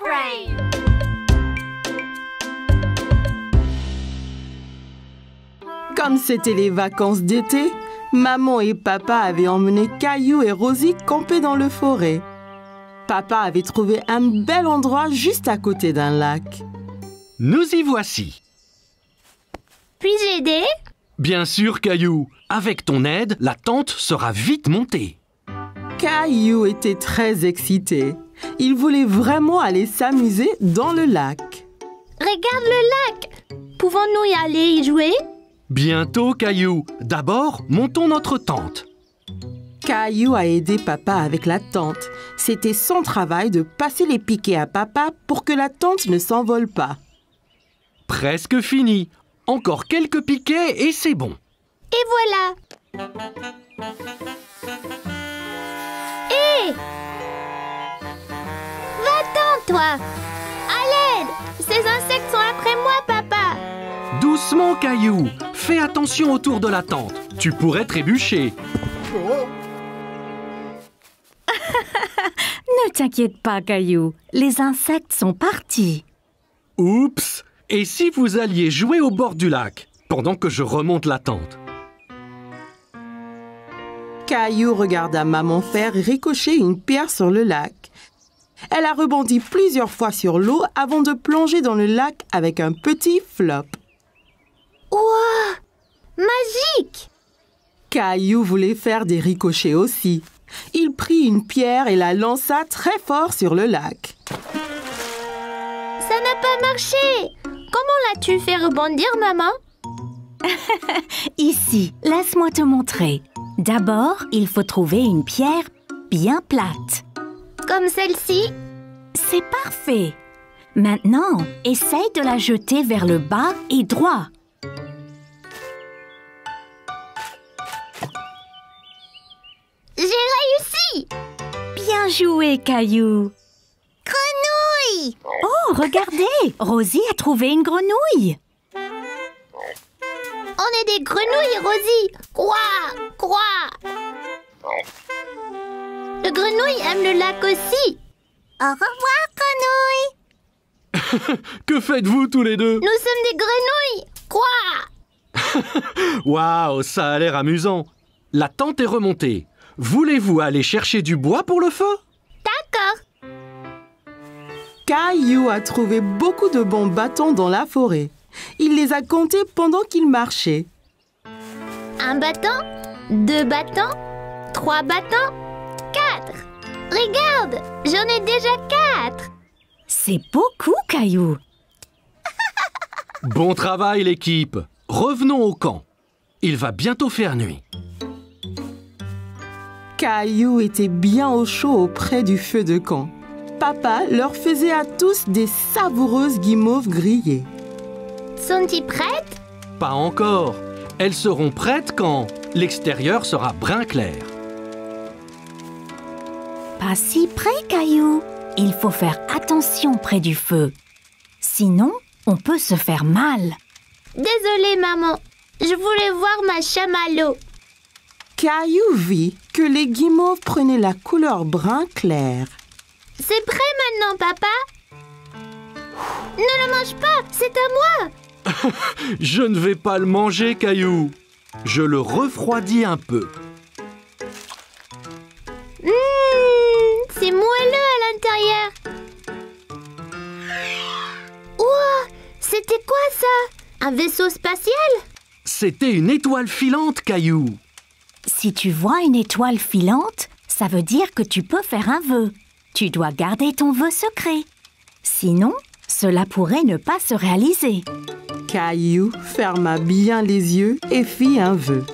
Brave! Comme c'était les vacances d'été, maman et papa avaient emmené Caillou et Rosie camper dans le forêt. Papa avait trouvé un bel endroit juste à côté d'un lac. Nous y voici. Puis-je aider? Bien sûr, Caillou. Avec ton aide, la tente sera vite montée. Caillou était très excité. Il voulait vraiment aller s'amuser dans le lac. Regarde le lac! Pouvons-nous y aller y jouer? Bientôt, Caillou. D'abord, montons notre tente. Caillou a aidé papa avec la tente. C'était son travail de passer les piquets à papa pour que la tente ne s'envole pas. Presque fini. Encore quelques piquets et c'est bon. Et voilà! Hé! Va-t'en, toi! À l'aide! Ces insectes sont après moi, papa! Doucement, Caillou. Fais attention autour de la tente. Tu pourrais trébucher. Ne t'inquiète pas, Caillou. Les insectes sont partis. Oups! Et si vous alliez jouer au bord du lac, pendant que je remonte la tente? Caillou regarda maman faire ricocher une pierre sur le lac. Elle a rebondi plusieurs fois sur l'eau avant de plonger dans le lac avec un petit flop. Ouah! Magique! Caillou voulait faire des ricochets aussi. Il prit une pierre et la lança très fort sur le lac. Ça n'a pas marché! Comment l'as-tu fait rebondir, maman? Ici, laisse-moi te montrer. D'abord, il faut trouver une pierre bien plate. Comme celle-ci? C'est parfait. Maintenant, essaye de la jeter vers le bas et droit. J'ai réussi! Bien joué, Caillou. Grenouille! Oh, regardez! Rosie a trouvé une grenouille. On est des grenouilles, Rosie! Quoi? Quoi? Le grenouille aime le lac aussi! Au revoir, grenouille! Que faites-vous tous les deux? Nous sommes des grenouilles! Quoi? Waouh, ça a l'air amusant. La tente est remontée. Voulez-vous aller chercher du bois pour le feu? D'accord! Caillou a trouvé beaucoup de bons bâtons dans la forêt. Il les a comptés pendant qu'il marchait. Un bâton, 2 bâtons, 3 bâtons, 4! Regarde! J'en ai déjà 4! C'est beaucoup, Caillou. Bon travail, l'équipe. Revenons au camp. Il va bientôt faire nuit. Caillou était bien au chaud auprès du feu de camp. Papa leur faisait à tous des savoureuses guimauves grillées. Sont-ils prêtes? Pas encore. Elles seront prêtes quand l'extérieur sera brun clair. Pas si près, Caillou. Il faut faire attention près du feu. Sinon, on peut se faire mal. Désolée, maman. Je voulais voir ma chamallow. Caillou vit que les guimauves prenaient la couleur brun clair. C'est prêt maintenant, papa? Ne le mange pas, c'est à moi! Je ne vais pas le manger, Caillou. Je le refroidis un peu. C'est moelleux à l'intérieur. Ouah, c'était quoi ça? Un vaisseau spatial? C'était une étoile filante, Caillou. Si tu vois une étoile filante, ça veut dire que tu peux faire un vœu. Tu dois garder ton vœu secret. Sinon, cela pourrait ne pas se réaliser. Caillou ferma bien les yeux et fit un vœu.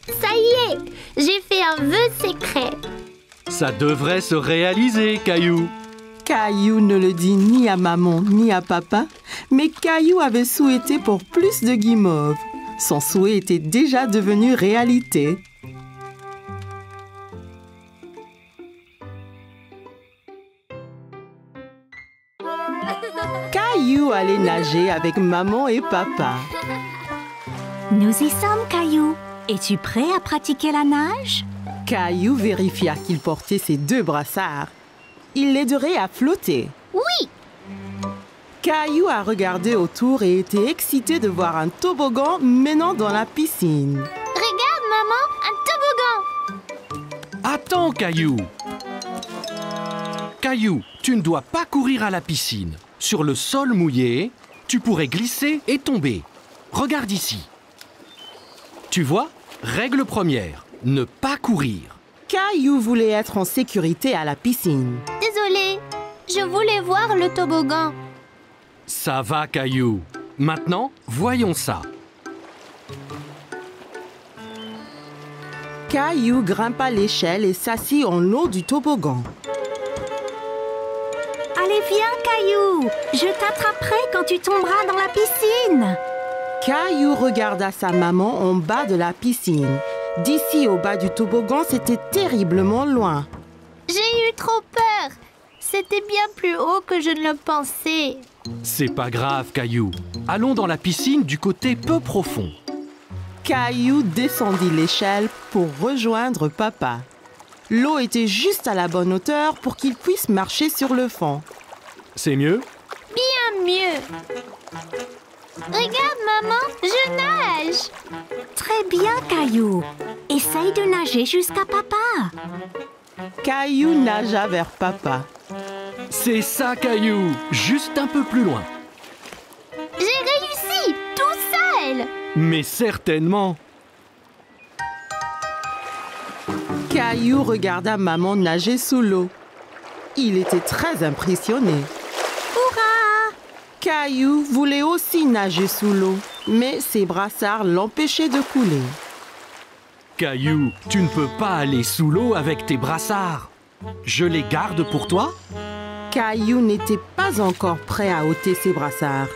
Ça y est, j'ai fait un vœu secret. Ça devrait se réaliser, Caillou. Caillou ne le dit ni à maman ni à papa, mais Caillou avait souhaité pour plus de guimauves. Son souhait était déjà devenu réalité. Caillou allait nager avec maman et papa. Nous y sommes, Caillou. Es-tu prêt à pratiquer la nage? Caillou vérifia qu'il portait ses 2 brassards. Il l'aiderait à flotter. Oui, Caillou a regardé autour et était excité de voir un toboggan menant dans la piscine. Regarde, maman, un toboggan. Attends, Caillou. Caillou, tu ne dois pas courir à la piscine. Sur le sol mouillé, tu pourrais glisser et tomber. Regarde ici. Tu vois, règle première, ne pas courir. Caillou voulait être en sécurité à la piscine. Désolée, je voulais voir le toboggan. Ça va, Caillou. Maintenant, voyons ça. Caillou grimpa l'échelle et s'assit en haut du toboggan. Allez, viens, Caillou. Je t'attraperai quand tu tomberas dans la piscine. Caillou regarda sa maman en bas de la piscine. D'ici au bas du toboggan, c'était terriblement loin. J'ai eu trop peur. C'était bien plus haut que je ne le pensais. C'est pas grave, Caillou. Allons dans la piscine du côté peu profond. Caillou descendit l'échelle pour rejoindre papa. L'eau était juste à la bonne hauteur pour qu'il puisse marcher sur le fond. C'est mieux? Bien mieux. Regarde, maman, je nage. Très bien, Caillou. Essaye de nager jusqu'à papa. Caillou nagea vers papa. C'est ça, Caillou. Juste un peu plus loin. J'ai réussi, tout seul. Mais certainement. Caillou regarda maman nager sous l'eau. Il était très impressionné. Hurrah! Caillou voulait aussi nager sous l'eau, mais ses brassards l'empêchaient de couler. Caillou, tu ne peux pas aller sous l'eau avec tes brassards. Je les garde pour toi? Caillou n'était pas encore prêt à ôter ses brassards.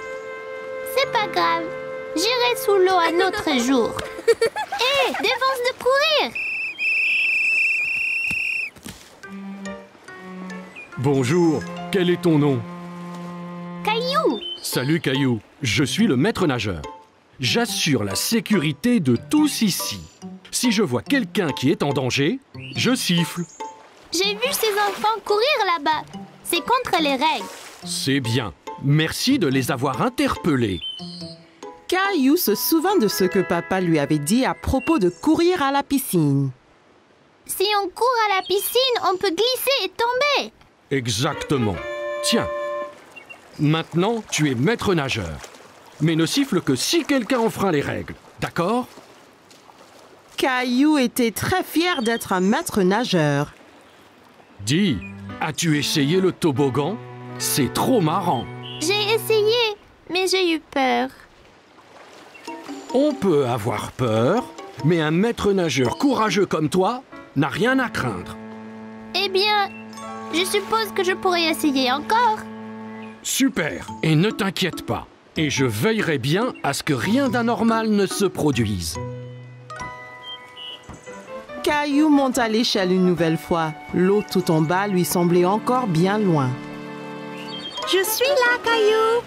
C'est pas grave. J'irai sous l'eau un autre jour. Hé, défense de courir. Bonjour, quel est ton nom? Caillou. Salut, Caillou. Je suis le maître nageur. J'assure la sécurité de tous ici. Si je vois quelqu'un qui est en danger, je siffle. J'ai vu ces enfants courir là-bas. C'est contre les règles. C'est bien. Merci de les avoir interpellés. Caillou se souvint de ce que papa lui avait dit à propos de courir à la piscine. Si on court à la piscine, on peut glisser et tomber. Exactement. Tiens. Maintenant, tu es maître nageur. Mais ne siffle que si quelqu'un enfreint les règles. D'accord? Caillou était très fier d'être un maître nageur. Dis, as-tu essayé le toboggan? C'est trop marrant. J'ai essayé, mais j'ai eu peur. On peut avoir peur, mais un maître nageur courageux comme toi n'a rien à craindre. Eh bien, je suppose que je pourrais essayer encore. Super, et ne t'inquiète pas. Et je veillerai bien à ce que rien d'anormal ne se produise. Caillou monta l'échelle une nouvelle fois. L'eau tout en bas lui semblait encore bien loin. Je suis là, Caillou.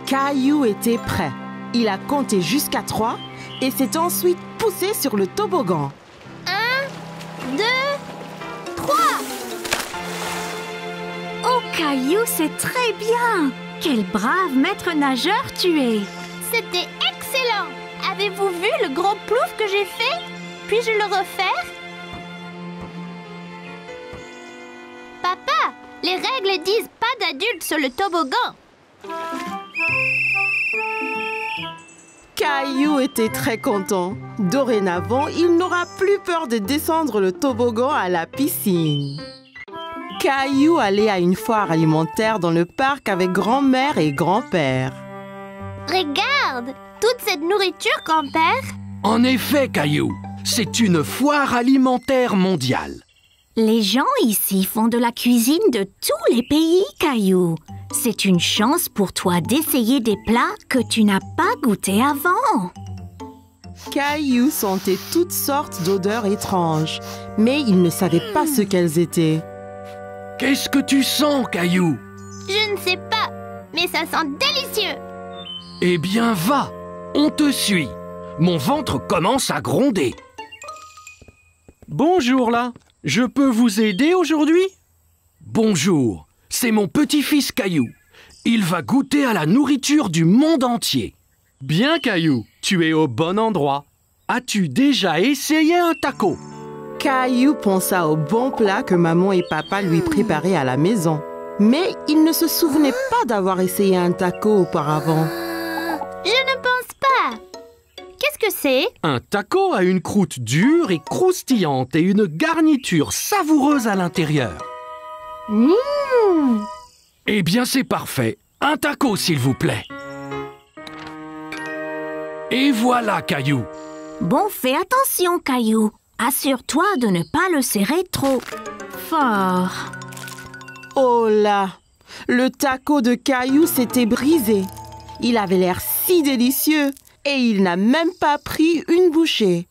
Caillou était prêt. Il a compté jusqu'à 3 et s'est ensuite poussé sur le toboggan. 1, 2, 3. Oh, Caillou, c'est très bien. Quel brave maître nageur tu es. C'était excellent. Avez-vous vu le gros plouf que j'ai fait? Puis-je le refaire? Papa, les règles disent pas d'adultes sur le toboggan. Caillou était très content. Dorénavant, il n'aura plus peur de descendre le toboggan à la piscine. Caillou allait à une foire alimentaire dans le parc avec grand-mère et grand-père. Regarde, toute cette nourriture, grand-père. En effet, Caillou, c'est une foire alimentaire mondiale. Les gens ici font de la cuisine de tous les pays, Caillou. C'est une chance pour toi d'essayer des plats que tu n'as pas goûtés avant. Caillou sentait toutes sortes d'odeurs étranges, mais il ne savait pas ce qu'elles étaient. Qu'est-ce que tu sens, Caillou? Je ne sais pas, mais ça sent délicieux. Eh bien, va, on te suit. Mon ventre commence à gronder. Bonjour là, je peux vous aider aujourd'hui? Bonjour, c'est mon petit-fils Caillou. Il va goûter à la nourriture du monde entier. Bien, Caillou, tu es au bon endroit. As-tu déjà essayé un taco? Caillou pensa au bon plat que maman et papa lui préparaient à la maison. Mais il ne se souvenait pas d'avoir essayé un taco auparavant. Je ne pense pas. Qu'est-ce que c'est? Un taco a une croûte dure et croustillante et une garniture savoureuse à l'intérieur. Eh bien, c'est parfait. Un taco, s'il vous plaît. Et voilà, Caillou. Bon, fais attention, Caillou. Assure-toi de ne pas le serrer trop fort. Oh là! Le taco de Caillou s'était brisé. Il avait l'air si délicieux et il n'a même pas pris une bouchée.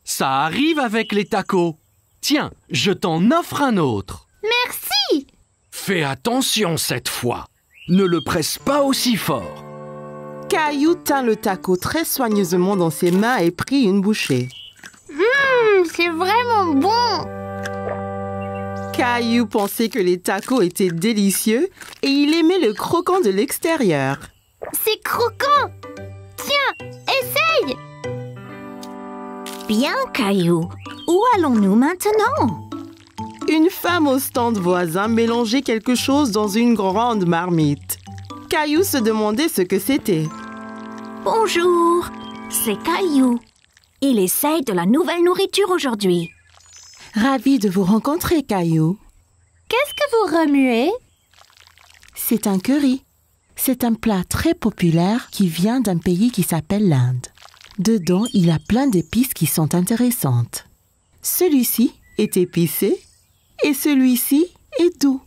Ça arrive avec les tacos. Tiens, je t'en offre un autre. Merci. Fais attention cette fois. Ne le presse pas aussi fort. Caillou tint le taco très soigneusement dans ses mains et prit une bouchée. C'est vraiment bon. Caillou pensait que les tacos étaient délicieux et il aimait le croquant de l'extérieur. C'est croquant. Tiens, essaye. Bien, Caillou. Où allons-nous maintenant? Une femme au stand voisin mélangeait quelque chose dans une grande marmite. Caillou se demandait ce que c'était. Bonjour, c'est Caillou. Il essaye de la nouvelle nourriture aujourd'hui. Ravi de vous rencontrer, Caillou. Qu'est-ce que vous remuez? C'est un curry. C'est un plat très populaire qui vient d'un pays qui s'appelle l'Inde. Dedans, il y a plein d'épices qui sont intéressantes. Celui-ci est épicé et celui-ci est doux.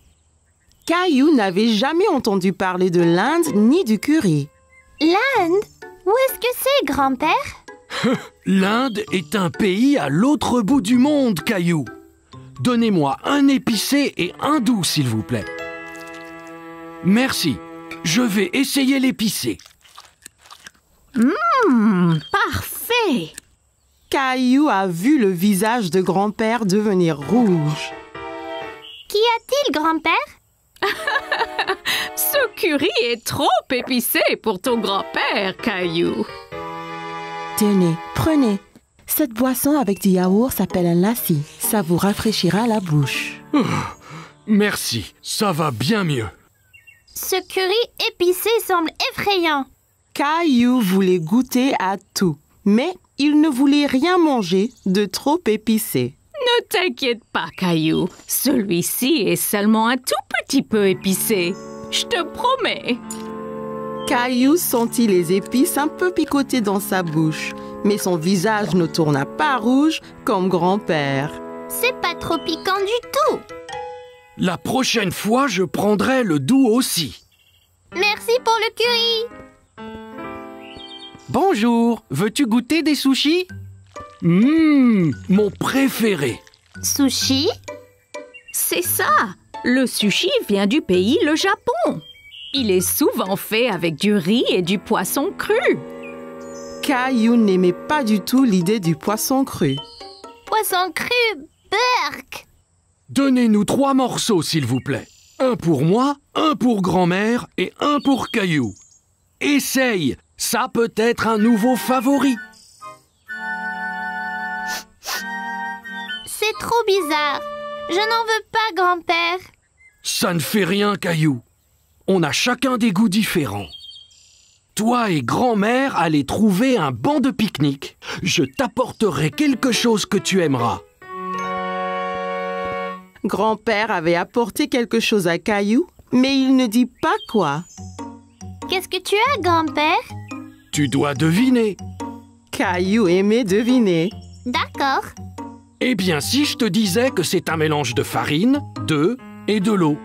Caillou n'avait jamais entendu parler de l'Inde ni du curry. L'Inde? Où est-ce que c'est, grand-père? L'Inde est un pays à l'autre bout du monde, Caillou. Donnez-moi un épicé et un doux, s'il vous plaît. Merci. Je vais essayer l'épicé. Parfait. Caillou a vu le visage de grand-père devenir rouge. Qu'y a-t-il, grand-père? Ce curry est trop épicé pour ton grand-père, Caillou. Tenez, prenez. Cette boisson avec du yaourt s'appelle un lassi. Ça vous rafraîchira la bouche. Merci, ça va bien mieux. Ce curry épicé semble effrayant. Caillou voulait goûter à tout, mais il ne voulait rien manger de trop épicé. Ne t'inquiète pas, Caillou. Celui-ci est seulement un tout petit peu épicé. Je te promets. Caillou sentit les épices un peu picoter dans sa bouche, mais son visage ne tourna pas rouge comme grand-père. C'est pas trop piquant du tout. La prochaine fois, je prendrai le doux aussi. Merci pour le curry. Bonjour, veux-tu goûter des sushis? Mon préféré. Sushi? C'est ça. Le sushi vient du pays, le Japon. Il est souvent fait avec du riz et du poisson cru. Caillou n'aimait pas du tout l'idée du poisson cru. Poisson cru, burk. Donnez-nous 3 morceaux, s'il vous plaît. Un pour moi, un pour grand-mère et un pour Caillou. Essaye, ça peut être un nouveau favori. C'est trop bizarre. Je n'en veux pas, grand-père. Ça ne fait rien, Caillou. On a chacun des goûts différents. Toi et grand-mère allez trouver un banc de pique-nique. Je t'apporterai quelque chose que tu aimeras. Grand-père avait apporté quelque chose à Caillou, mais il ne dit pas quoi. Qu'est-ce que tu as, grand-père? Tu dois deviner. Caillou aimait deviner. D'accord. Eh bien, si je te disais que c'est un mélange de farine, d'œufs et de l'eau.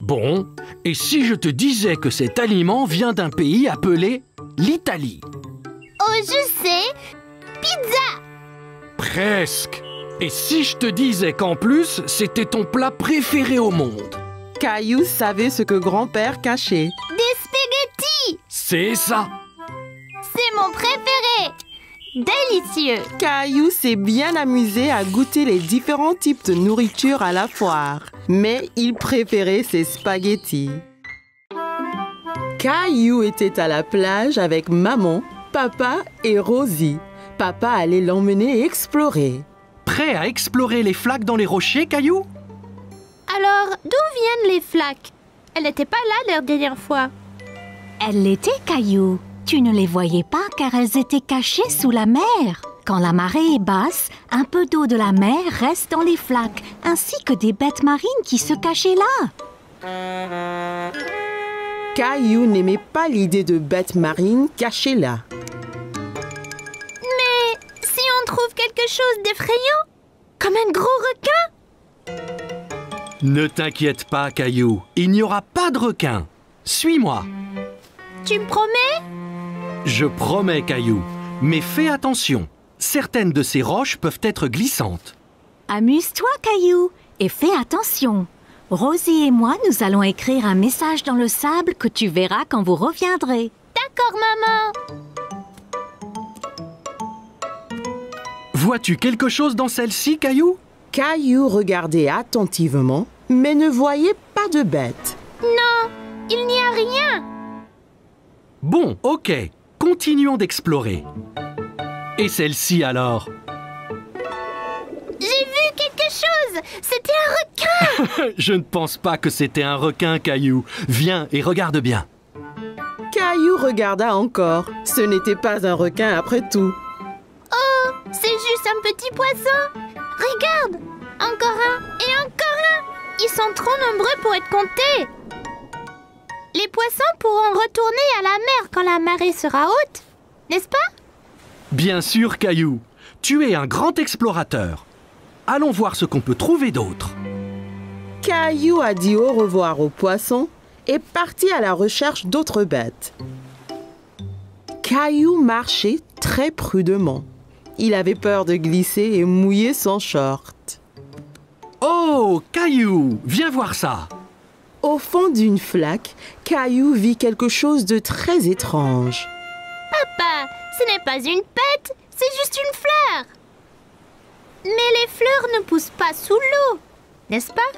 Bon, et si je te disais que cet aliment vient d'un pays appelé l'Italie? Oh, je sais. Pizza. Presque. Et si je te disais qu'en plus, c'était ton plat préféré au monde? Caillou savait ce que grand-père cachait. Des spaghettis. C'est ça. C'est mon préféré. Délicieux! Caillou s'est bien amusé à goûter les différents types de nourriture à la foire, mais il préférait ses spaghettis. Caillou était à la plage avec maman, papa et Rosie. Papa allait l'emmener explorer. Prêt à explorer les flaques dans les rochers, Caillou? Alors, d'où viennent les flaques? Elle n'était pas là la dernière fois. Elles l'étaient, Caillou. Tu ne les voyais pas car elles étaient cachées sous la mer. Quand la marée est basse, un peu d'eau de la mer reste dans les flaques, ainsi que des bêtes marines qui se cachaient là. Caillou n'aimait pas l'idée de bêtes marines cachées là. Mais si on trouve quelque chose d'effrayant, comme un gros requin? Ne t'inquiète pas, Caillou. Il n'y aura pas de requin. Suis-moi. Tu me promets? Je promets, Caillou. Mais fais attention. Certaines de ces roches peuvent être glissantes. Amuse-toi, Caillou, et fais attention. Rosie et moi, nous allons écrire un message dans le sable que tu verras quand vous reviendrez. D'accord, maman. Vois-tu quelque chose dans celle-ci, Caillou? Caillou regardait attentivement, mais ne voyait pas de bête. Non, il n'y a rien. Bon, ok. Continuons d'explorer. Et celle-ci alors? J'ai vu quelque chose. C'était un requin. Je ne pense pas que c'était un requin, Caillou. Viens et regarde bien. Caillou regarda encore. Ce n'était pas un requin après tout. Oh, c'est juste un petit poisson. Regarde, encore un et encore un. Ils sont trop nombreux pour être comptés. Les poissons pourront retourner à la mer quand la marée sera haute, n'est-ce pas? Bien sûr, Caillou. Tu es un grand explorateur. Allons voir ce qu'on peut trouver d'autre. Caillou a dit au revoir aux poissons et partit à la recherche d'autres bêtes. Caillou marchait très prudemment. Il avait peur de glisser et mouiller son short. Oh, Caillou, viens voir ça. Au fond d'une flaque, Caillou vit quelque chose de très étrange. Papa, ce n'est pas une pète, c'est juste une fleur. Mais les fleurs ne poussent pas sous l'eau, n'est-ce pas?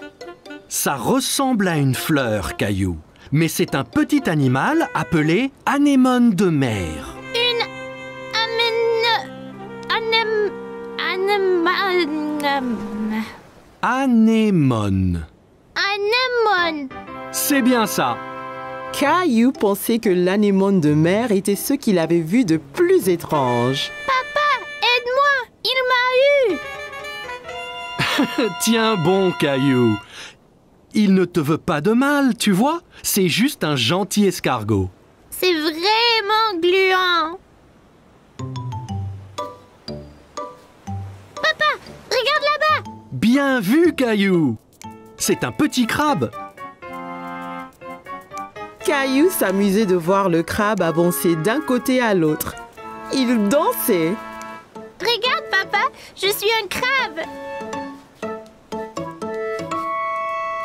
Ça ressemble à une fleur, Caillou. Mais c'est un petit animal appelé anémone de mer. Une Anémone. anémone. C'est bien ça. Caillou pensait que l'anémone de mer était ce qu'il avait vu de plus étrange. Papa, aide-moi, il m'a eu. Tiens bon, Caillou. Il ne te veut pas de mal, tu vois. C'est juste un gentil escargot. C'est vraiment gluant. Papa, regarde là-bas. Bien vu, Caillou. C'est un petit crabe. Caillou s'amusait de voir le crabe avancer d'un côté à l'autre. Il dansait. Regarde, papa, je suis un crabe.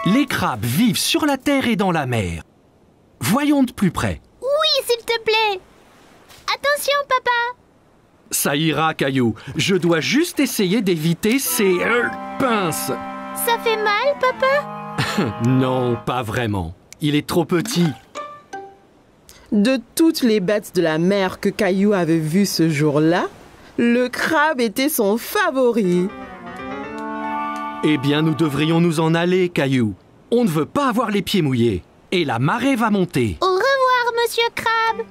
Les crabes vivent sur la terre et dans la mer. Voyons de plus près. Oui, s'il te plaît. Attention, papa. Ça ira, Caillou. Je dois juste essayer d'éviter ces pinces. Ça fait mal, papa? Non, pas vraiment. Il est trop petit. De toutes les bêtes de la mer que Caillou avait vues ce jour-là, le crabe était son favori. Eh bien, nous devrions nous en aller, Caillou. On ne veut pas avoir les pieds mouillés. Et la marée va monter. Au revoir, monsieur Crabe.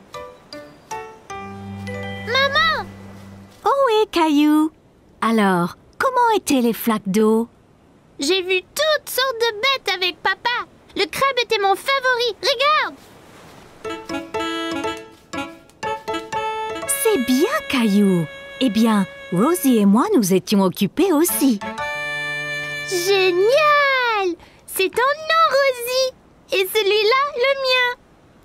Maman! Oh oui, Caillou. Alors, comment étaient les flaques d'eau? J'ai vu toutes sortes de bêtes avec papa. Le crabe était mon favori. Regarde! C'est bien, Caillou. Eh bien, Rosie et moi, nous étions occupés aussi. Génial! C'est ton nom, Rosie. Et celui-là, le mien.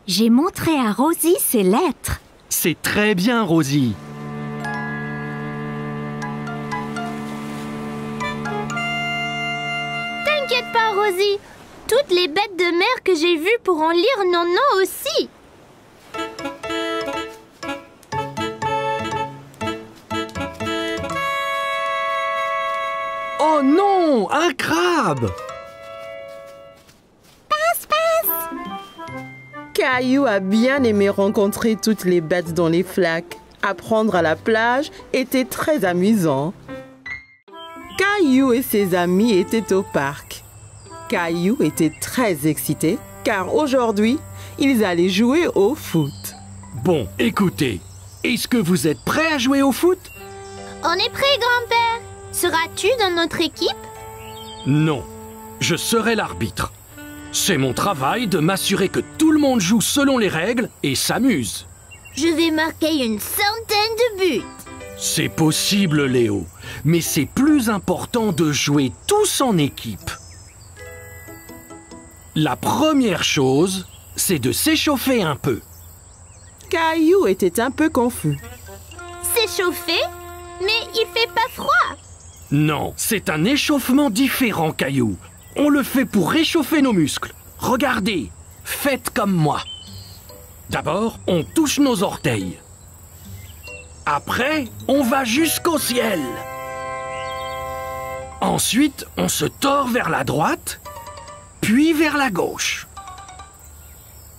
J'ai montré à Rosie ses lettres. C'est très bien, Rosie. T'inquiète pas, Rosie. Toutes les bêtes de mer que j'ai vues pourront lire nos noms aussi. Oh non, un crabe! Caillou a bien aimé rencontrer toutes les bêtes dans les flaques. Apprendre à la plage était très amusant. Caillou et ses amis étaient au parc. Caillou était très excité car aujourd'hui, ils allaient jouer au foot. Bon, écoutez, est-ce que vous êtes prêts à jouer au foot? On est prêt, grand-père. Seras-tu dans notre équipe? Non, je serai l'arbitre. C'est mon travail de m'assurer que tout le monde joue selon les règles et s'amuse. Je vais marquer une centaine de buts. C'est possible, Léo, mais c'est plus important de jouer tous en équipe. La première chose, c'est de s'échauffer un peu. Caillou était un peu confus. S'échauffer? Mais il fait pas froid. Non, c'est un échauffement différent, Caillou. On le fait pour réchauffer nos muscles. Regardez, faites comme moi. D'abord, on touche nos orteils. Après, on va jusqu'au ciel. Ensuite, on se tord vers la droite, puis vers la gauche.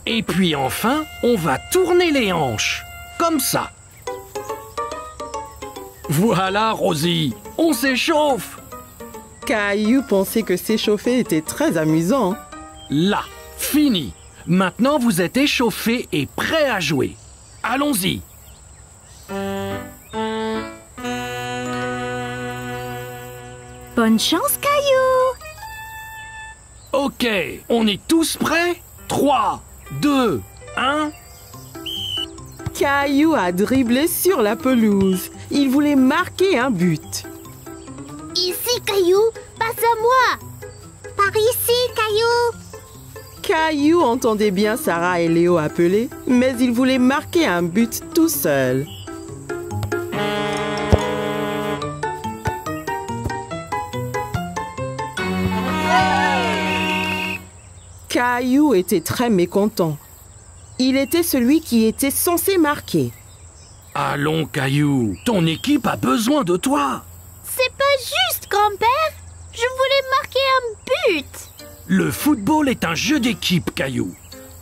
Et puis enfin, on va tourner les hanches, comme ça. Voilà, Rosie, on s'échauffe. Caillou pensait que s'échauffer était très amusant. Là, fini. Maintenant, vous êtes échauffés et prêts à jouer. Allons-y. Bonne chance, Caillou! Ok, on est tous prêts? 3, 2, 1... Caillou a dribblé sur la pelouse. Il voulait marquer un but. Ici, Caillou, passe à moi. Par ici, Caillou. Caillou entendait bien Sarah et Léo appeler, mais il voulait marquer un but tout seul. Caillou était très mécontent. Il était celui qui était censé marquer. Allons, Caillou, ton équipe a besoin de toi. C'est pas juste, grand-père. Je voulais marquer un but. Le football est un jeu d'équipe, Caillou.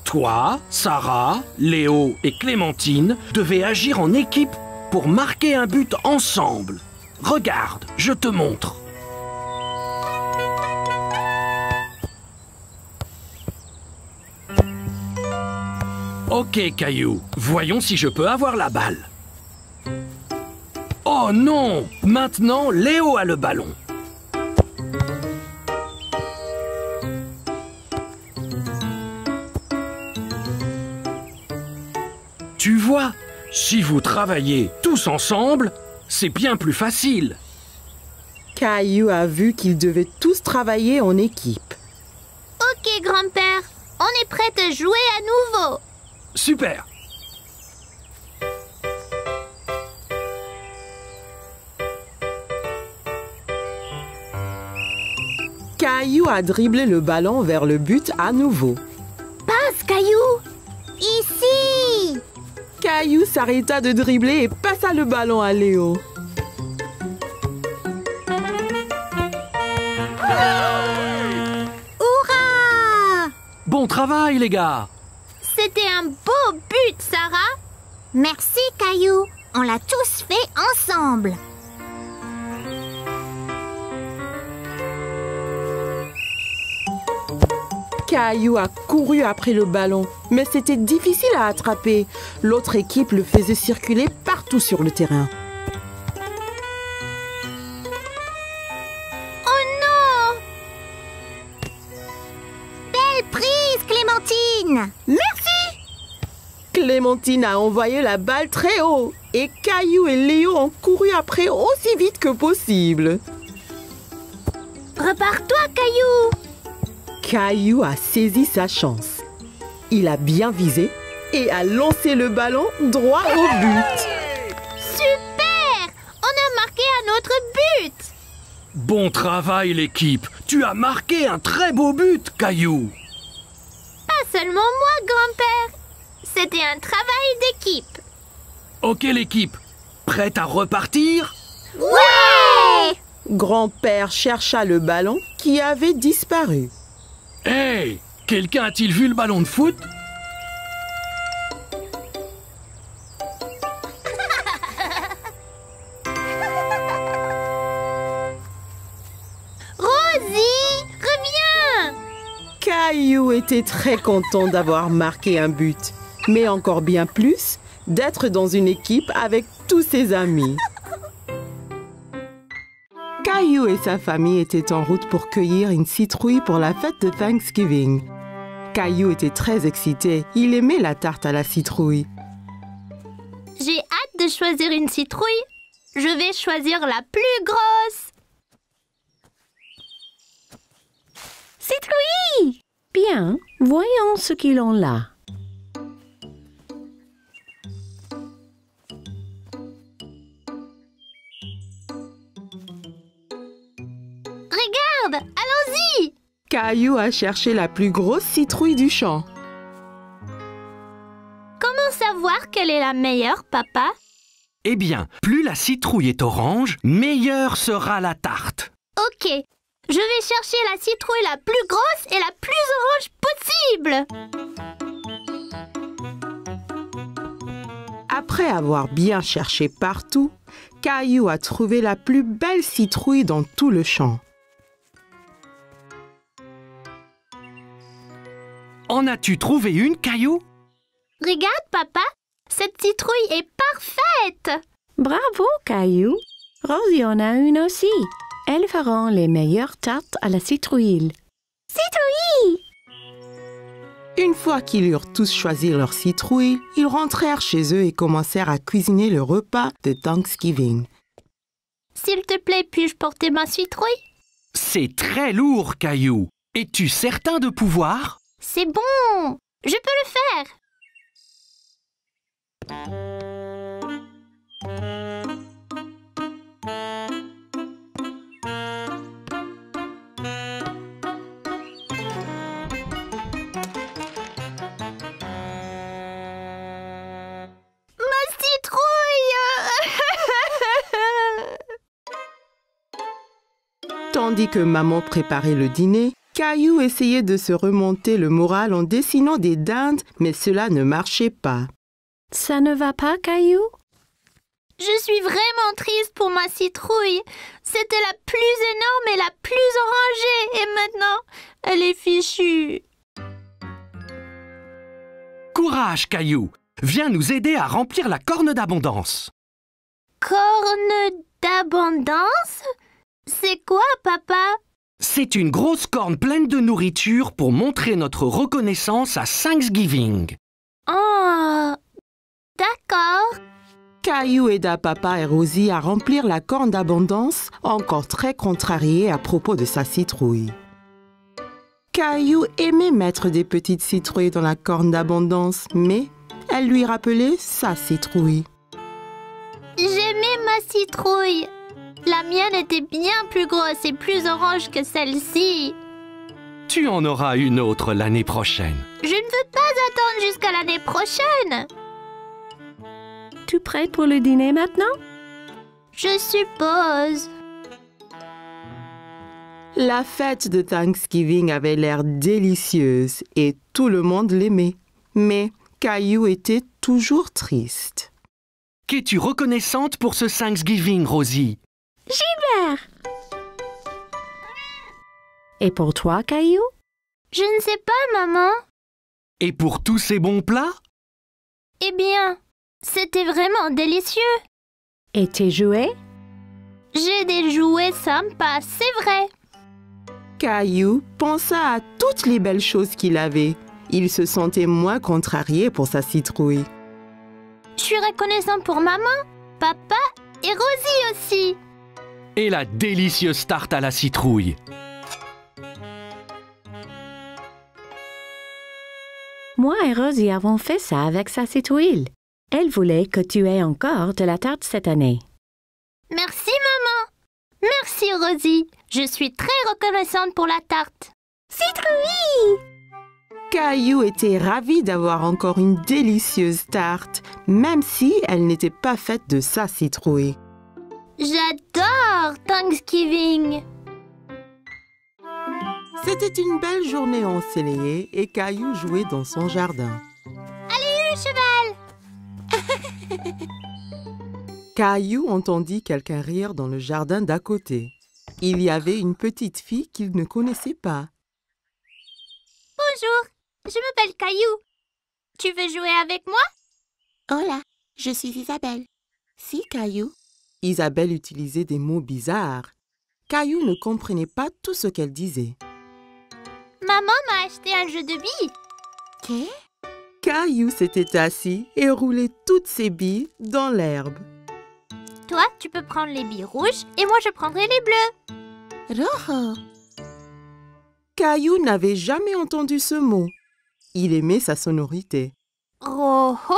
Toi, Sarah, Léo et Clémentine devaient agir en équipe pour marquer un but ensemble. Regarde, je te montre. Ok, Caillou, voyons si je peux avoir la balle. Oh non! Maintenant, Léo a le ballon. Tu vois, si vous travaillez tous ensemble, c'est bien plus facile. Caillou a vu qu'ils devaient tous travailler en équipe. Ok, grand-père. On est prêt à jouer à nouveau. Super! Caillou a dribblé le ballon vers le but à nouveau. Passe, Caillou. Ici. Caillou s'arrêta de dribbler et passa le ballon à Léo. Hurrah! Bon travail, les gars! C'était un beau but, Sarah. Merci, Caillou. On l'a tous fait ensemble. Caillou a couru après le ballon, mais c'était difficile à attraper. L'autre équipe le faisait circuler partout sur le terrain. Oh non! Belle prise, Clémentine. Merci. Clémentine a envoyé la balle très haut et Caillou et Léo ont couru après aussi vite que possible. Prépare-toi, Caillou. Caillou a saisi sa chance. Il a bien visé et a lancé le ballon droit au but. Super! On a marqué un autre but. Bon travail, l'équipe! Tu as marqué un très beau but, Caillou! Pas seulement moi, grand-père. C'était un travail d'équipe. Ok, l'équipe, prête à repartir? Ouais! Grand-père chercha le ballon qui avait disparu. Hey! Quelqu'un a-t-il vu le ballon de foot? Rosie, reviens! Caillou était très content d'avoir marqué un but, mais encore bien plus d'être dans une équipe avec tous ses amis. Caillou et sa famille étaient en route pour cueillir une citrouille pour la fête de Thanksgiving. Caillou était très excité, il aimait la tarte à la citrouille. J'ai hâte de choisir une citrouille. Je vais choisir la plus grosse. Citrouille! Bien, voyons ce qu'ils ont là. Regarde, allons-y! Caillou a cherché la plus grosse citrouille du champ. Comment savoir quelle est la meilleure, papa? Eh bien, plus la citrouille est orange, meilleure sera la tarte. Ok, je vais chercher la citrouille la plus grosse et la plus orange possible. Après avoir bien cherché partout, Caillou a trouvé la plus belle citrouille dans tout le champ. En as-tu trouvé une, Caillou? Regarde, papa, cette citrouille est parfaite. Bravo, Caillou. Rosie en a une aussi. Elles feront les meilleures tartes à la citrouille. Citrouille! Une fois qu'ils eurent tous choisi leur citrouille, ils rentrèrent chez eux et commencèrent à cuisiner le repas de Thanksgiving. S'il te plaît, puis-je porter ma citrouille? C'est très lourd, Caillou. Es-tu certain de pouvoir? C'est bon, je peux le faire. Ma citrouille! Tandis que maman préparait le dîner, Caillou essayait de se remonter le moral en dessinant des dindes, mais cela ne marchait pas. Ça ne va pas, Caillou? Je suis vraiment triste pour ma citrouille. C'était la plus énorme et la plus orangée. Et maintenant, elle est fichue. Courage, Caillou. Viens nous aider à remplir la corne d'abondance. Corne d'abondance? C'est quoi, papa? C'est une grosse corne pleine de nourriture pour montrer notre reconnaissance à Thanksgiving. Oh, d'accord. Caillou aida papa et Rosie à remplir la corne d'abondance, encore très contrarié à propos de sa citrouille. Caillou aimait mettre des petites citrouilles dans la corne d'abondance, mais elle lui rappelait sa citrouille. J'aimais ma citrouille. La mienne était bien plus grosse et plus orange que celle-ci. Tu en auras une autre l'année prochaine. Je ne veux pas attendre jusqu'à l'année prochaine. Tu prêt pour le dîner maintenant? Je suppose. La fête de Thanksgiving avait l'air délicieuse et tout le monde l'aimait. Mais Caillou était toujours triste. Qu'es-tu reconnaissante pour ce Thanksgiving, Rosie? Gilbert! Et pour toi, Caillou? Je ne sais pas, maman. Et pour tous ces bons plats? Eh bien, c'était vraiment délicieux. Et tes jouets? J'ai des jouets sympas, c'est vrai. Caillou pensa à toutes les belles choses qu'il avait. Il se sentait moins contrarié pour sa citrouille. Je suis reconnaissant pour maman, papa et Rosie aussi. Et la délicieuse tarte à la citrouille. Moi et Rosie avons fait ça avec sa citrouille. Elle voulait que tu aies encore de la tarte cette année. Merci, maman. Merci, Rosie. Je suis très reconnaissante pour la tarte. Citrouille! Caillou était ravi d'avoir encore une délicieuse tarte, même si elle n'était pas faite de sa citrouille. J'adore Thanksgiving. C'était une belle journée ensoleillée et Caillou jouait dans son jardin. Allez, cheval! Caillou entendit quelqu'un rire dans le jardin d'à côté. Il y avait une petite fille qu'il ne connaissait pas. Bonjour, je m'appelle Caillou. Tu veux jouer avec moi? Hola, je suis Isabelle. Si, Caillou. Isabelle utilisait des mots bizarres. Caillou ne comprenait pas tout ce qu'elle disait. Maman m'a acheté un jeu de billes. Qu'est? Caillou s'était assis et roulait toutes ses billes dans l'herbe. Toi, tu peux prendre les billes rouges et moi, je prendrai les bleues. Rojo. Caillou n'avait jamais entendu ce mot. Il aimait sa sonorité. Rojo?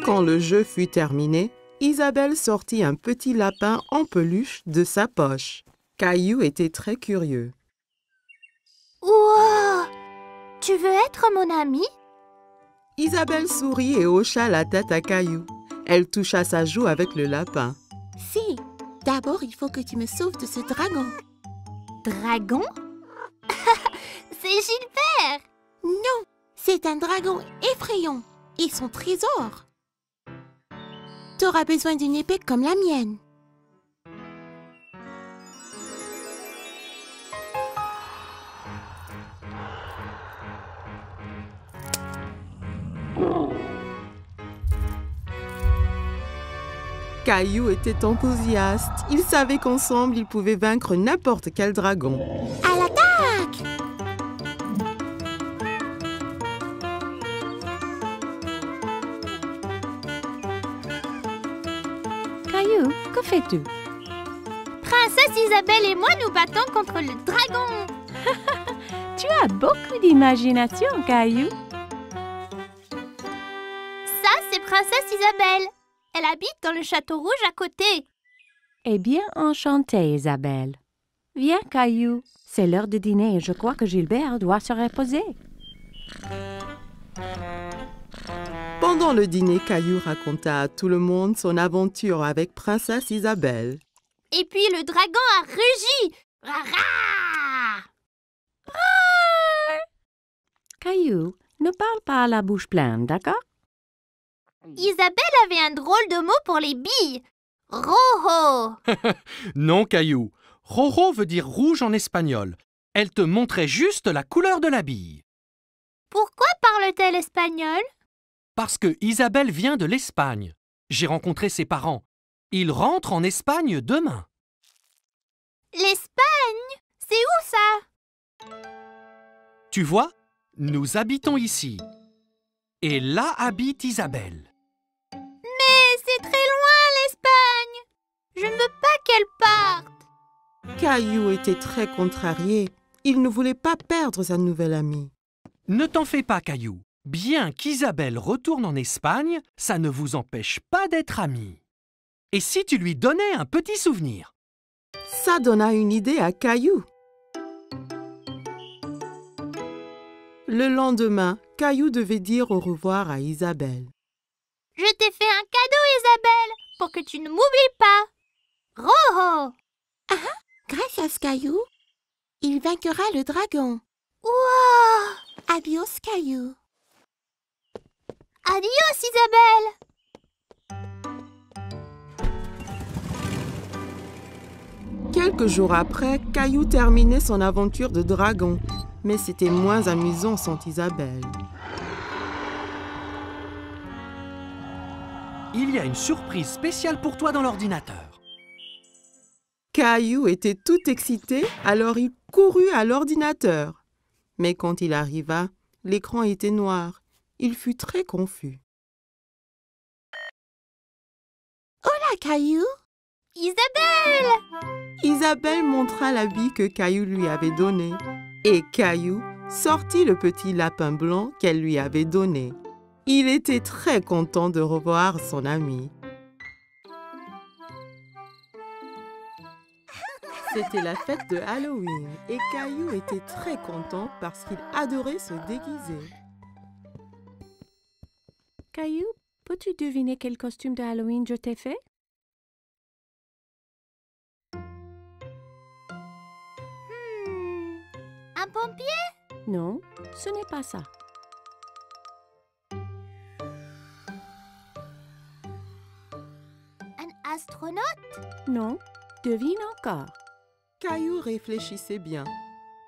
Quand le jeu fut terminé, Isabelle sortit un petit lapin en peluche de sa poche. Caillou était très curieux. Wow! Tu veux être mon ami? Isabelle sourit et hocha la tête à Caillou. Elle toucha sa joue avec le lapin. Si, d'abord il faut que tu me sauves de ce dragon. Dragon? C'est Gilbert! Non, c'est un dragon effrayant et son trésor. T'auras besoin d'une épée comme la mienne. Caillou était enthousiaste. Il savait qu'ensemble, ils pouvaient vaincre n'importe quel dragon. À l'attaque! Caillou, que fais-tu? Princesse Isabelle et moi nous battons contre le dragon. Tu as beaucoup d'imagination, Caillou. Ça, c'est Princesse Isabelle. Elle habite dans le château rouge à côté. Eh bien, enchantée, Isabelle. Viens, Caillou. C'est l'heure de dîner et je crois que Gilbert doit se reposer. Pendant le dîner, Caillou raconta à tout le monde son aventure avec Princesse Isabelle. Et puis le dragon a rugi. Rara! Caillou, ne parle pas à la bouche pleine, d'accord? Isabelle avait un drôle de mot pour les billes. Rojo. Non, Caillou. Rojo veut dire rouge en espagnol. Elle te montrait juste la couleur de la bille. Pourquoi parle-t-elle espagnol? Parce que Isabelle vient de l'Espagne. J'ai rencontré ses parents. Ils rentrent en Espagne demain. L'Espagne? C'est où ça? Tu vois, nous habitons ici. Et là habite Isabelle. Mais c'est très loin l'Espagne. Je ne veux pas qu'elle parte. Caillou était très contrarié. Il ne voulait pas perdre sa nouvelle amie. Ne t'en fais pas, Caillou. Bien qu'Isabelle retourne en Espagne, ça ne vous empêche pas d'être amis. Et si tu lui donnais un petit souvenir? Ça donna une idée à Caillou. Le lendemain, Caillou devait dire au revoir à Isabelle. Je t'ai fait un cadeau, Isabelle, pour que tu ne m'oublies pas. Rojo. Gracias, Caillou. Il vaincra le dragon. Wow. Adios, Caillou. Adios, Isabelle. Quelques jours après, Caillou terminait son aventure de dragon. Mais c'était moins amusant sans Isabelle. Il y a une surprise spéciale pour toi dans l'ordinateur. Caillou était tout excité, alors il courut à l'ordinateur. Mais quand il arriva, l'écran était noir. Il fut très confus. Hola, Caillou. Isabelle. Isabelle montra la bille que Caillou lui avait donnée. Et Caillou sortit le petit lapin blanc qu'elle lui avait donné. Il était très content de revoir son ami. C'était la fête de Halloween et Caillou était très content parce qu'il adorait se déguiser. Caillou, Peux-tu deviner quel costume de Halloween je t'ai fait? Un pompier? Non, ce n'est pas ça. Un astronaute? Non, devine encore. Caillou réfléchissait bien.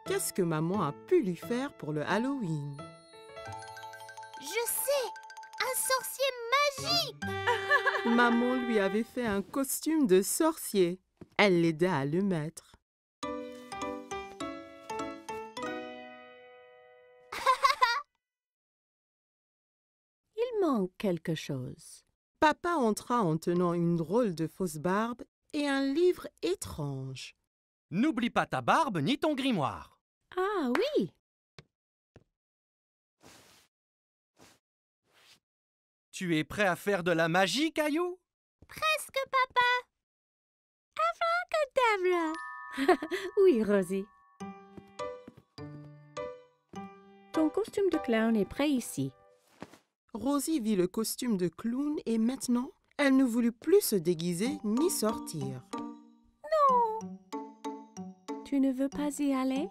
Qu'est-ce que maman a pu lui faire pour le Halloween? Je sais! Un sorcier magique! Maman lui avait fait un costume de sorcier. Elle l'aida à le mettre. Il manque quelque chose. Papa entra en tenant une drôle de fausse barbe et un livre étrange. N'oublie pas ta barbe ni ton grimoire. Ah oui! Tu es prêt à faire de la magie, Caillou? Presque, papa! Oui, Rosie. Ton costume de clown est prêt ici. Rosie vit le costume de clown et maintenant, elle ne voulut plus se déguiser ni sortir. Tu ne veux pas y aller?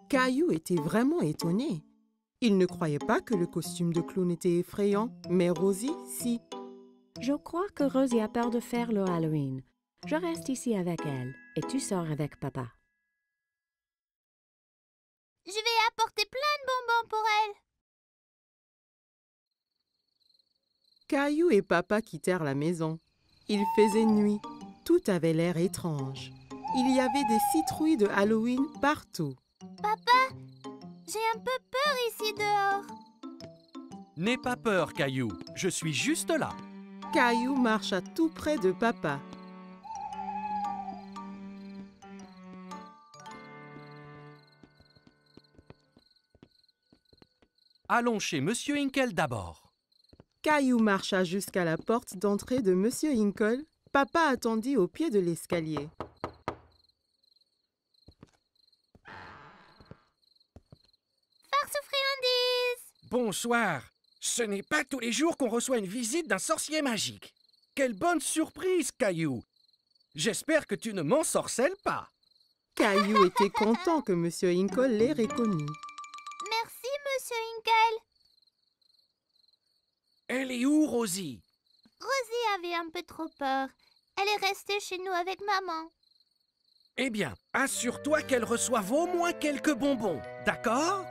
Caillou était vraiment étonné. Il ne croyait pas que le costume de clown était effrayant, mais Rosie, si. Je crois que Rosie a peur de faire le Halloween. Je reste ici avec elle et tu sors avec papa. Je vais apporter plein de bonbons pour elle. Caillou et papa quittèrent la maison. Il faisait nuit. Tout avait l'air étrange. Il y avait des citrouilles de Halloween partout. Papa, j'ai un peu peur ici dehors. N'aie pas peur, Caillou. Je suis juste là. Caillou marcha tout près de papa. Allons chez Monsieur Hinkle d'abord. Caillou marcha jusqu'à la porte d'entrée de Monsieur Hinkle. Papa attendit au pied de l'escalier. Farce aux friandises! Bonsoir. Ce n'est pas tous les jours qu'on reçoit une visite d'un sorcier magique. Quelle bonne surprise, Caillou. J'espère que tu ne m'ensorcelles pas. Caillou était content que Monsieur Hinkle l'ait reconnu. Merci, Monsieur Hinkle. Elle est où, Rosie? Rosie avait un peu trop peur. Elle est restée chez nous avec maman. Eh bien, assure-toi qu'elle reçoive au moins quelques bonbons, d'accord?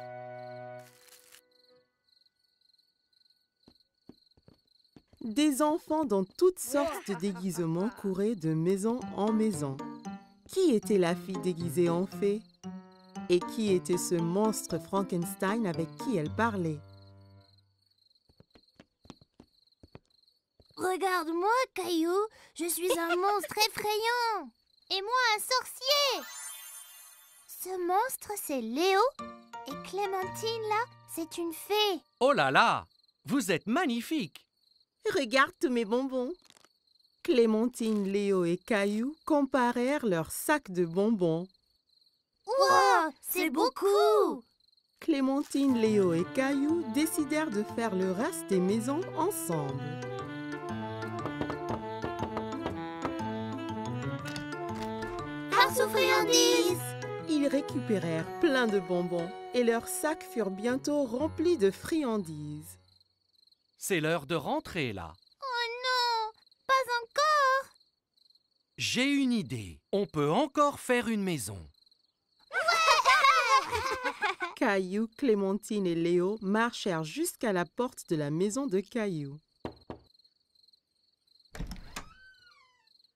Des enfants dans toutes sortes de déguisements couraient de maison en maison. Qui était la fille déguisée en fée? Et qui était ce monstre Frankenstein avec qui elle parlait? Regarde-moi, Caillou. Je suis un monstre effrayant. Et moi, un sorcier. Ce monstre, c'est Léo. Et Clémentine, là, c'est une fée. Oh là là! Vous êtes magnifiques! Regarde tous mes bonbons. Clémentine, Léo et Caillou comparèrent leurs sacs de bonbons. Wow, c'est beaucoup. Clémentine, Léo et Caillou décidèrent de faire le reste des maisons ensemble. Farce aux friandises. Ils récupérèrent plein de bonbons et leurs sacs furent bientôt remplis de friandises. C'est l'heure de rentrer, là. Oh non, pas encore. J'ai une idée. On peut encore faire une maison. Caillou, Clémentine et Léo marchèrent jusqu'à la porte de la maison de Caillou.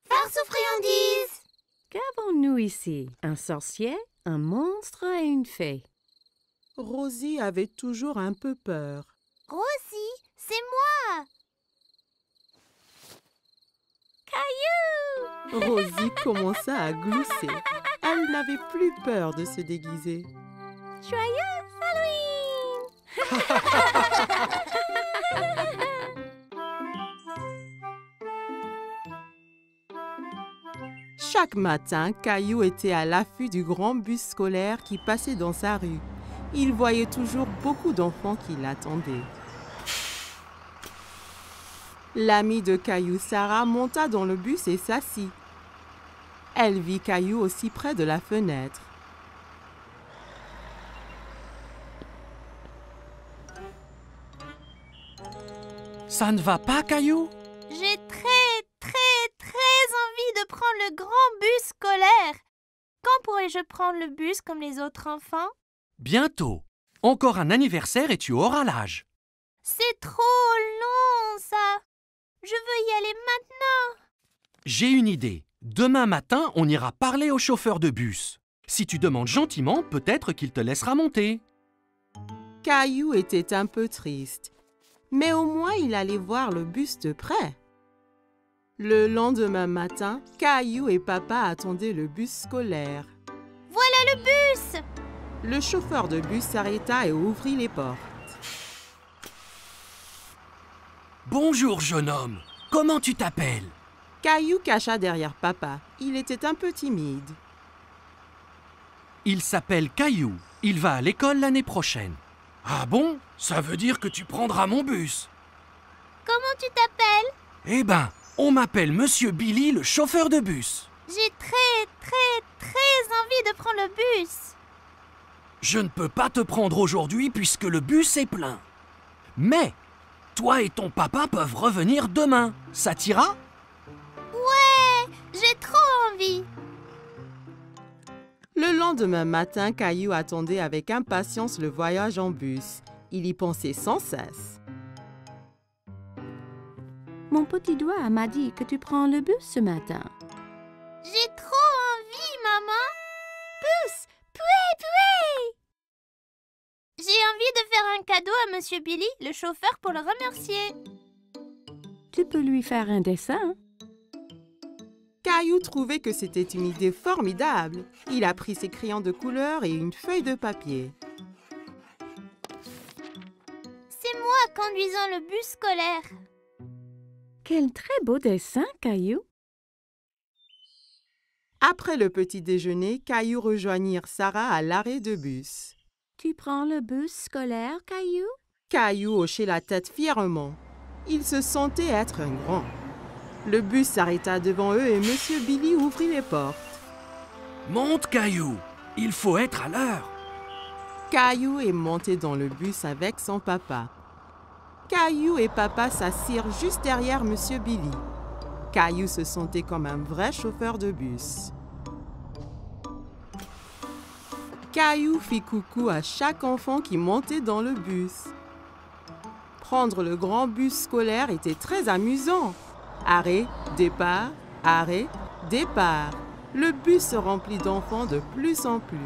Farce aux friandises. Qu'avons-nous ici? Un sorcier, un monstre et une fée. Rosie avait toujours un peu peur. Rosie, c'est moi. Caillou. Rosie commença à glousser. Elle n'avait plus peur de se déguiser. Joyeux Halloween. Chaque matin, Caillou était à l'affût du grand bus scolaire qui passait dans sa rue. Il voyait toujours beaucoup d'enfants qui l'attendaient. L'amie de Caillou, Sarah, monta dans le bus et s'assit. Elle vit Caillou aussi près de la fenêtre. Ça ne va pas, Caillou? J'ai très envie de prendre le grand bus scolaire. Quand pourrai-je prendre le bus comme les autres enfants? Bientôt. Encore un anniversaire et tu auras l'âge. C'est trop long, ça. Je veux y aller maintenant. J'ai une idée. Demain matin, on ira parler au chauffeur de bus. Si tu demandes gentiment, peut-être qu'il te laissera monter. Caillou était un peu triste, mais au moins il allait voir le bus de près. Le lendemain matin, Caillou et papa attendaient le bus scolaire. Voilà le bus! Le chauffeur de bus s'arrêta et ouvrit les portes. Bonjour, jeune homme. Comment tu t'appelles? Caillou cacha derrière papa. Il était un peu timide. Il s'appelle Caillou. Il va à l'école l'année prochaine. Ah bon? Ça veut dire que tu prendras mon bus. Comment tu t'appelles? Eh ben, on m'appelle Monsieur Billy, le chauffeur de bus. J'ai très envie de prendre le bus. Je ne peux pas te prendre aujourd'hui puisque le bus est plein. Mais, toi et ton papa peuvent revenir demain. Ça t'ira? Ouais, j'ai trop envie. Le lendemain matin, Caillou attendait avec impatience le voyage en bus. Il y pensait sans cesse. Mon petit doigt m'a dit que tu prends le bus ce matin. J'ai trop envie, maman. Bus, poué. J'ai envie de faire un cadeau à Monsieur Billy, le chauffeur, pour le remercier. Tu peux lui faire un dessin. Caillou trouvait que c'était une idée formidable. Il a pris ses crayons de couleur et une feuille de papier. C'est moi conduisant le bus scolaire. Quel très beau dessin, Caillou. Après le petit déjeuner, Caillou rejoignit Sarah à l'arrêt de bus. Tu prends le bus scolaire, Caillou? Caillou hochait la tête fièrement. Il se sentait être un grand. Le bus s'arrêta devant eux et Monsieur Billy ouvrit les portes. Monte, Caillou. Il faut être à l'heure. Caillou est monté dans le bus avec son papa. Caillou et papa s'assirent juste derrière Monsieur Billy. Caillou se sentait comme un vrai chauffeur de bus. Caillou fit coucou à chaque enfant qui montait dans le bus. Prendre le grand bus scolaire était très amusant. Arrêt, départ, arrêt, départ. Le bus se remplit d'enfants de plus en plus.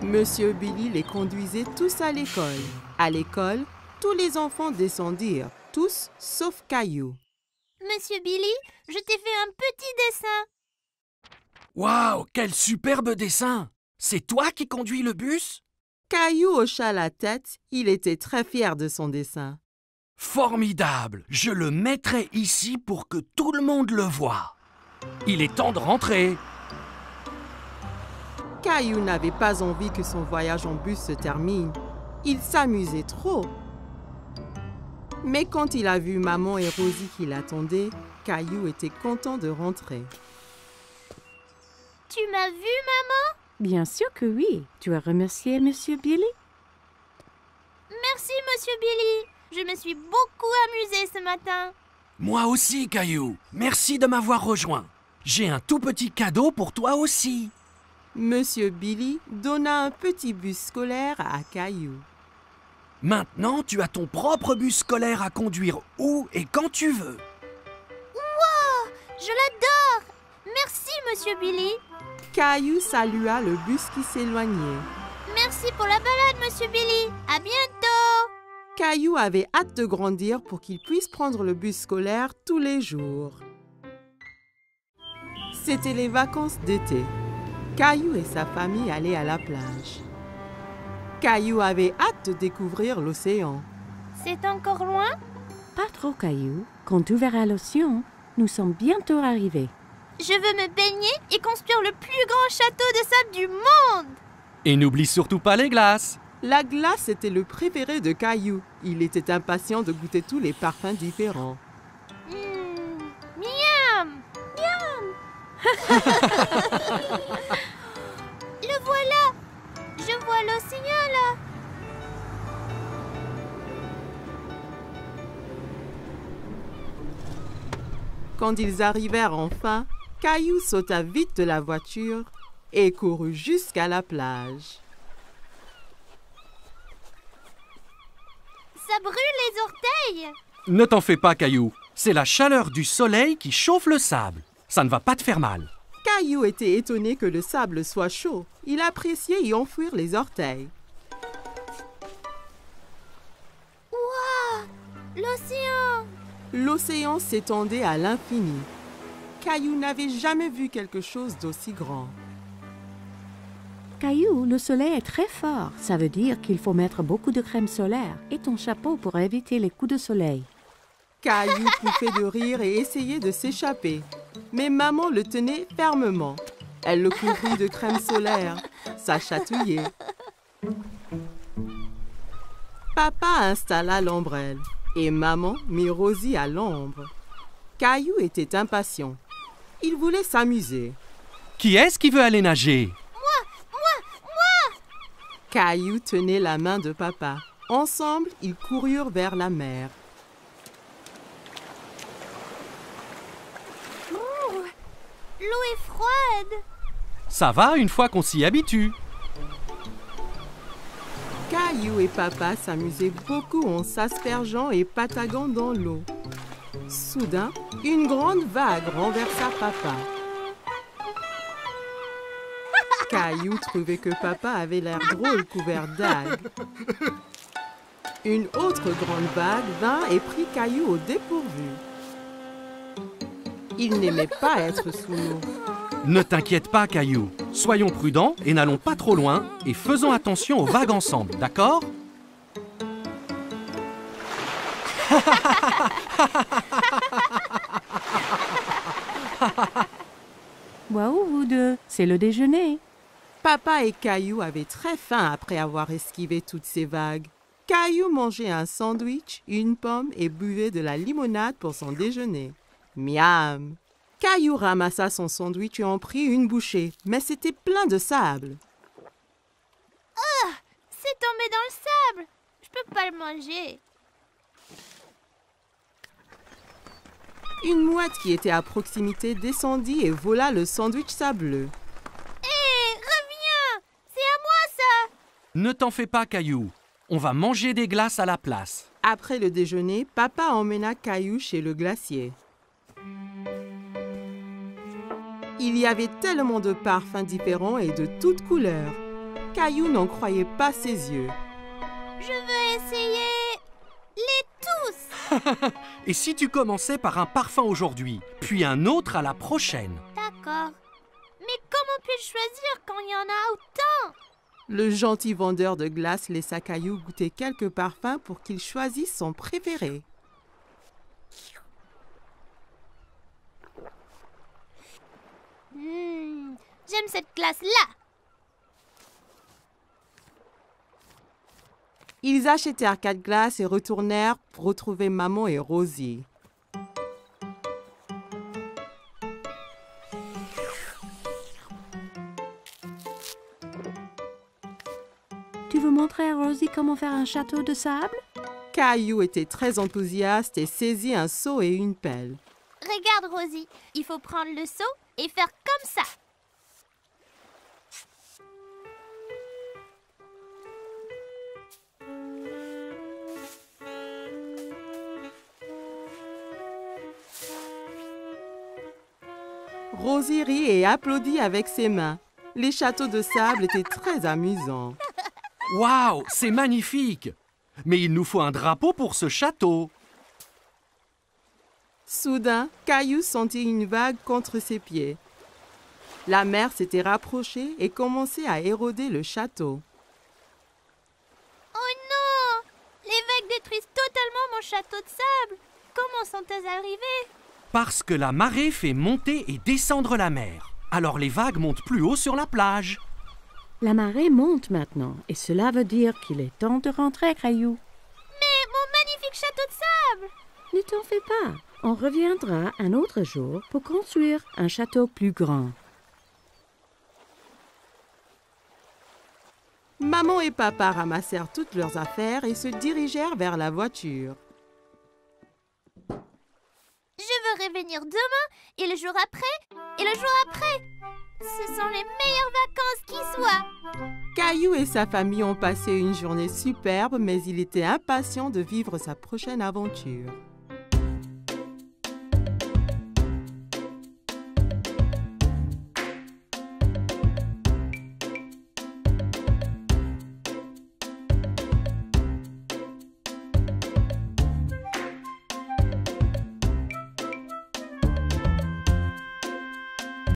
Monsieur Billy les conduisait tous à l'école. À l'école, tous les enfants descendirent, tous sauf Caillou. Monsieur Billy, je t'ai fait un petit dessin. Waouh, quel superbe dessin! C'est toi qui conduis le bus? Caillou hocha la tête, il était très fier de son dessin. Formidable! Je le mettrai ici pour que tout le monde le voie. Il est temps de rentrer. Caillou n'avait pas envie que son voyage en bus se termine. Il s'amusait trop. Mais quand il a vu maman et Rosie qui l'attendaient, Caillou était content de rentrer. Tu m'as vu, maman? Bien sûr que oui. Tu as remercié Monsieur Billy? Merci, Monsieur Billy. Je me suis beaucoup amusée ce matin. Moi aussi, Caillou. Merci de m'avoir rejoint. J'ai un tout petit cadeau pour toi aussi. Monsieur Billy donna un petit bus scolaire à Caillou. Maintenant, tu as ton propre bus scolaire à conduire où et quand tu veux. Wow, je l'adore. Merci, Monsieur Billy. Caillou salua le bus qui s'éloignait. Merci pour la balade, Monsieur Billy. À bientôt. Caillou avait hâte de grandir pour qu'il puisse prendre le bus scolaire tous les jours. C'était les vacances d'été. Caillou et sa famille allaient à la plage. Caillou avait hâte de découvrir l'océan. C'est encore loin? Pas trop, Caillou. Quand tu verras l'océan, nous sommes bientôt arrivés. Je veux me baigner et construire le plus grand château de sable du monde. Et n'oublie surtout pas les glaces. La glace était le préféré de Caillou. Il était impatient de goûter tous les parfums différents. Miam! Miam! Le voilà! Je vois l'océan là! Quand ils arrivèrent enfin, Caillou sauta vite de la voiture et courut jusqu'à la plage. Ça brûle les orteils! Ne t'en fais pas, Caillou. C'est la chaleur du soleil qui chauffe le sable. Ça ne va pas te faire mal. Caillou était étonné que le sable soit chaud. Il appréciait y enfouir les orteils. Waouh! L'océan! L'océan s'étendait à l'infini. Caillou n'avait jamais vu quelque chose d'aussi grand. Caillou, le soleil est très fort. Ça veut dire qu'il faut mettre beaucoup de crème solaire et ton chapeau pour éviter les coups de soleil. Caillou pouffait de rire et essayait de s'échapper. Mais maman le tenait fermement. Elle le couvrit de crème solaire. Ça chatouillait. Papa installa l'ombrelle et maman mit Rosie à l'ombre. Caillou était impatient. Il voulait s'amuser. Qui est-ce qui veut aller nager? Caillou tenait la main de papa. Ensemble, ils coururent vers la mer. L'eau est froide! Ça va une fois qu'on s'y habitue. Caillou et papa s'amusaient beaucoup en s'aspergeant et pataguant dans l'eau. Soudain, une grande vague renversa papa. Caillou trouvait que papa avait l'air drôle couvert d'algues. Une autre grande vague vint et prit Caillou au dépourvu. Il n'aimait pas être sous l'eau. Ne t'inquiète pas, Caillou. Soyons prudents et n'allons pas trop loin et faisons attention aux vagues ensemble, d'accord? Waouh, vous deux, c'est le déjeuner. Papa et Caillou avaient très faim après avoir esquivé toutes ces vagues. Caillou mangeait un sandwich, une pomme et buvait de la limonade pour son déjeuner. Miam! Caillou ramassa son sandwich et en prit une bouchée, mais c'était plein de sable. C'est tombé dans le sable! Je peux pas le manger. Une mouette qui était à proximité descendit et vola le sandwich sableux. Hé, reviens! C'est à moi ça! Ne t'en fais pas, Caillou. On va manger des glaces à la place. Après le déjeuner, papa emmena Caillou chez le glacier. Il y avait tellement de parfums différents et de toutes couleurs. Caillou n'en croyait pas ses yeux. Je veux essayer les tous! Et si tu commençais par un parfum aujourd'hui, puis un autre à la prochaine? D'accord. Mais comment puis-je choisir quand il y en a autant? Le gentil vendeur de glace laissa Caillou goûter quelques parfums pour qu'il choisisse son préféré. J'aime cette glace-là! Ils achetèrent 4 glaces et retournèrent pour retrouver maman et Rosie. Tu veux montrer à Rosie comment faire un château de sable? Caillou était très enthousiaste et saisit un seau et une pelle. Regarde, Rosie, il faut prendre le seau et faire comme ça. Rosie rit et applaudit avec ses mains. Les châteaux de sable étaient très amusants. Waouh, c'est magnifique! Mais il nous faut un drapeau pour ce château. Soudain, Caillou sentit une vague contre ses pieds. La mer s'était rapprochée et commençait à éroder le château. Oh non! Les vagues détruisent totalement mon château de sable. Comment sont-elles arrivées? Parce que la marée fait monter et descendre la mer. Alors les vagues montent plus haut sur la plage. La marée monte maintenant et cela veut dire qu'il est temps de rentrer, Caillou. Mais mon magnifique château de sable! Ne t'en fais pas. On reviendra un autre jour pour construire un château plus grand. Maman et papa ramassèrent toutes leurs affaires et se dirigèrent vers la voiture. Je veux revenir demain et le jour après et le jour après. Ce sont les meilleures vacances qui soient. Caillou et sa famille ont passé une journée superbe, mais il était impatient de vivre sa prochaine aventure.